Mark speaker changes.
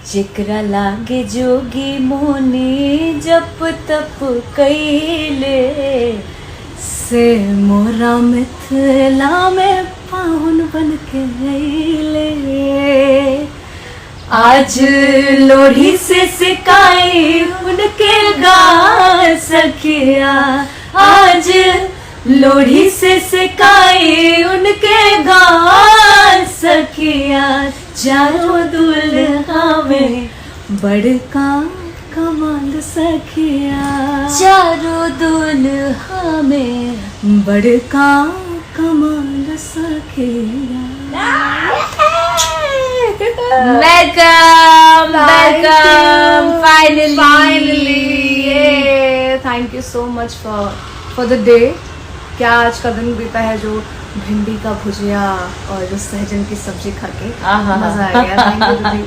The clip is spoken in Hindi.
Speaker 1: जेकरा लागे जोगी मोनी जप तप कैले से मोरा मिथिला में पाहुन बन के अइले। आज लोढ़ी से सिकाई उनके गा सखिया, आज लोढ़ी से सिकाई उनके गा सखिया। चारों दुल्हा में बड़का कमाल सखिया, चारों दुल्हा में बड़का कमाल सखिया। Welcome welcome finally, thank you so much for the day. क्या आज का दिन बीता है जो भिंडी का भुजिया और जो सहजन की सब्जी खा के मजा आ गया। थैंक यू दीदी।